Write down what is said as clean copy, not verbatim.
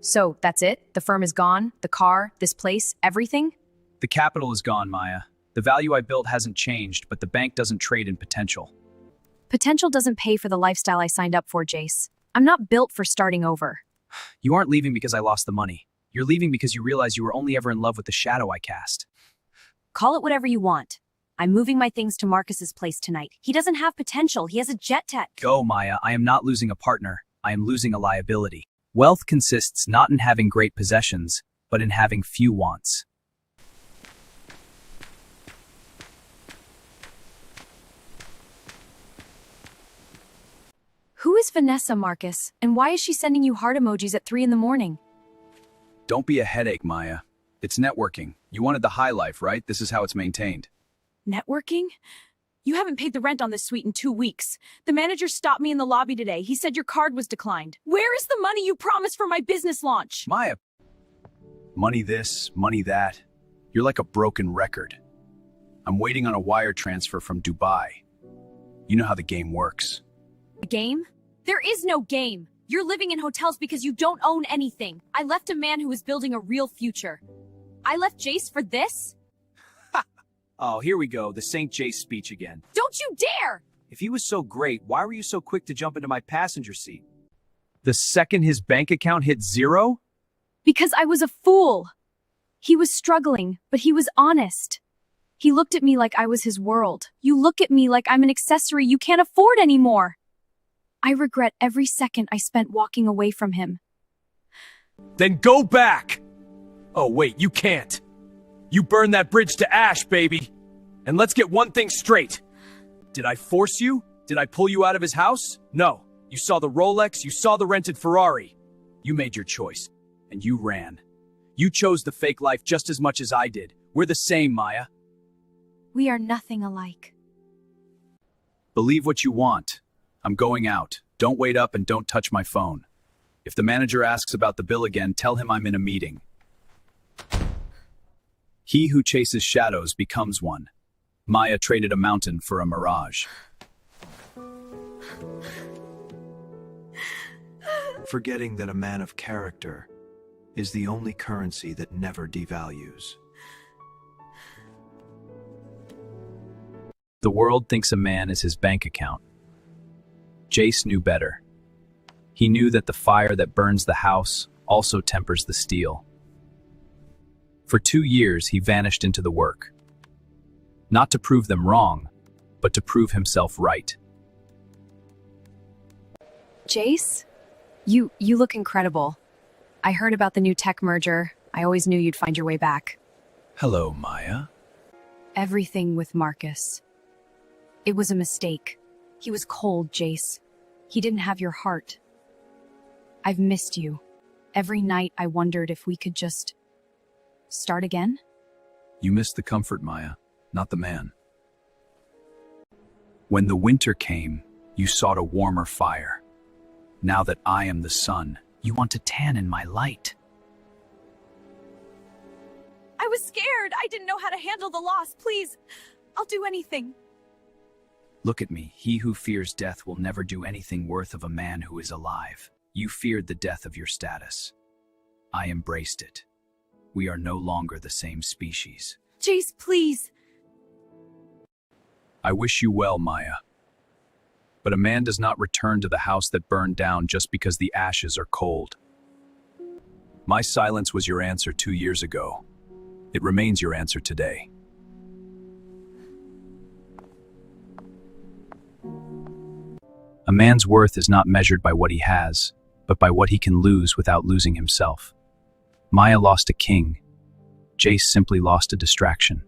So, that's it? The firm is gone? The car? This place? Everything? The capital is gone, Maya. The value I built hasn't changed, but the bank doesn't trade in potential. Potential doesn't pay for the lifestyle I signed up for, Jace. I'm not built for starting over. You aren't leaving because I lost the money. You're leaving because you realize you were only ever in love with the shadow I cast. Call it whatever you want. I'm moving my things to Marcus's place tonight. He doesn't have potential. He has a jet tech. Go, Maya. I am not losing a partner. I am losing a liability. Wealth consists not in having great possessions, but in having few wants. Who is Vanessa, Marcus? And why is she sending you heart emojis at 3 in the morning? Don't be a headache, Maya. It's networking. You wanted the high life, right? This is how it's maintained. Networking? You haven't paid the rent on this suite in 2 weeks. The manager stopped me in the lobby today. He said your card was declined. Where is the money you promised for my business launch? Maya, money this, money that. You're like a broken record. I'm waiting on a wire transfer from Dubai. You know how the game works. A game? There is no game. You're living in hotels because you don't own anything. I left a man who was building a real future. I left Jace for this? Oh, here we go, the St. Jace speech again. Don't you dare! If he was so great, why were you so quick to jump into my passenger seat? The second his bank account hit zero? Because I was a fool. He was struggling, but he was honest. He looked at me like I was his world. You look at me like I'm an accessory you can't afford anymore. I regret every second I spent walking away from him. Then go back! Oh wait, you can't. You burn that bridge to ash, baby. And let's get one thing straight. Did I force you? Did I pull you out of his house? No. You saw the Rolex, you saw the rented Ferrari. You made your choice, and you ran. You chose the fake life just as much as I did. We're the same, Maya. We are nothing alike. Believe what you want. I'm going out. Don't wait up and don't touch my phone. If the manager asks about the bill again, tell him I'm in a meeting. He who chases shadows becomes one. Maya traded a mountain for a mirage. Forgetting that a man of character is the only currency that never devalues. The world thinks a man is his bank account. Jace knew better. He knew that the fire that burns the house also tempers the steel. For 2 years, he vanished into the work. Not to prove them wrong, but to prove himself right. Jace? You look incredible. I heard about the new tech merger. I always knew you'd find your way back. Hello, Maya. Everything with Marcus. It was a mistake. He was cold, Jace. He didn't have your heart. I've missed you. Every night I wondered if we could just start again? You missed the comfort, Maya, not the man. When the winter came, you sought a warmer fire. Now that I am the sun, you want to tan in my light. I was scared. I didn't know how to handle the loss. Please, I'll do anything. Look at me. He who fears death will never do anything worth of a man who is alive. You feared the death of your status. I embraced it. We are no longer the same species. Jace, please. I wish you well, Maya. But a man does not return to the house that burned down just because the ashes are cold. My silence was your answer 2 years ago. It remains your answer today. A man's worth is not measured by what he has, but by what he can lose without losing himself. Maya lost a king. Jace simply lost a distraction.